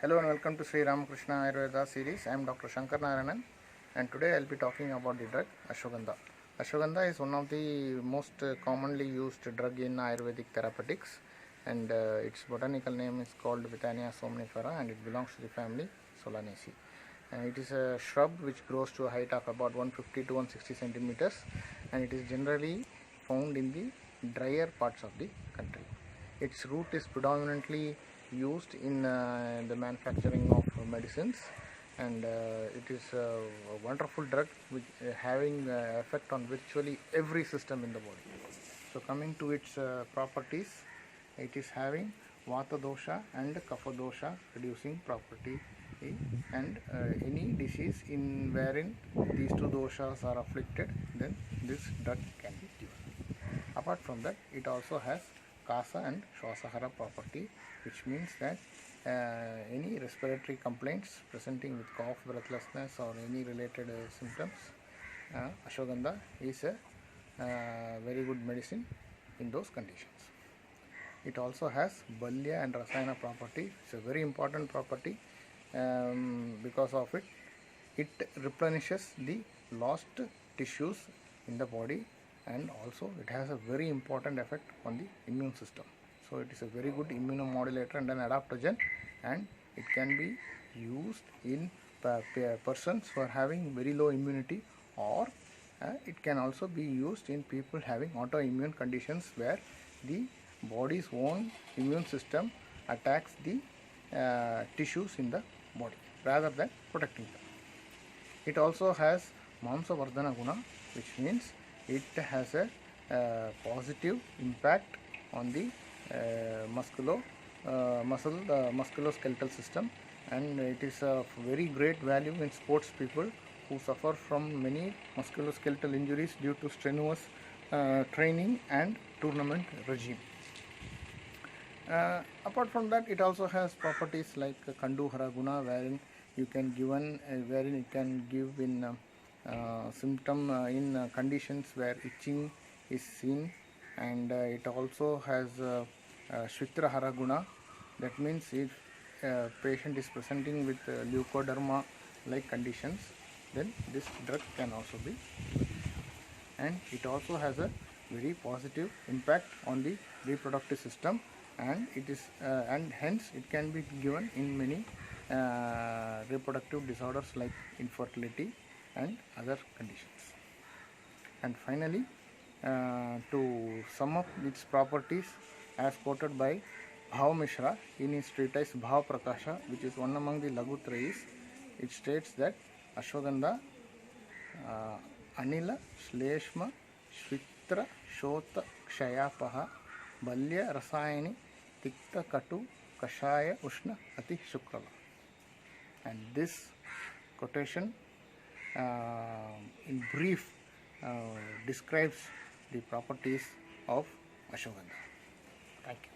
Hello and welcome to Sri Ramakrishna Ayurveda series. I am Dr. Shankar Narayanan, and today I will be talking about the drug Ashwagandha. Ashwagandha is one of the most commonly used drug in Ayurvedic therapeutics, and its botanical name is called Withania somnifera, and it belongs to the family Solanaceae. It is a shrub which grows to a height of about 150 to 160 centimeters, and it is generally found in the drier parts of the country. Its root is predominantly used in the manufacturing of medicines, and it is a wonderful drug which having effect on virtually every system in the body. So coming to its properties, it is having Vata dosha and Kapha dosha reducing property, and any disease in wherein these two doshas are afflicted, then this drug can be given. Apart from that, it also has Kasa and Shwasahara property, which means that any respiratory complaints presenting with cough, breathlessness or any related symptoms, Ashwagandha is a very good medicine in those conditions. It also has Balya and Rasayana property. It's a very important property. Because of it replenishes the lost tissues in the body, and also it has a very important effect on the immune system. So it is a very good immunomodulator and an adaptogen, and it can be used in persons who are having very low immunity, or it can also be used in people having autoimmune conditions where the body's own immune system attacks the tissues in the body rather than protecting them. It also has Mamsavardhana guna, which means it has a positive impact on the musculoskeletal system, and it is of very great value in sports people who suffer from many musculoskeletal injuries due to strenuous training and tournament regime. Apart from that, it also has properties like Kanduhara guna, wherein you can give in symptom in conditions where itching is seen, and it also has Shvitrahara guna. That means if patient is presenting with leukoderma like conditions, then this drug can also be given. And it also has a very positive impact on the reproductive system, and it is and hence it can be given in many reproductive disorders like infertility and other conditions. And finally, to sum up its properties as quoted by Bhav Mishra in his treatise Bhav Prakasha, which is one among the Lagutrayis, it states that Ashwagandha Anila Shleshma Shvitra Shota Kshayapaha Balya Rasayani Tikta Katu Kashaya Ushna Ati Shukrala. And this quotation in brief describes the properties of Ashwagandha. Thank you.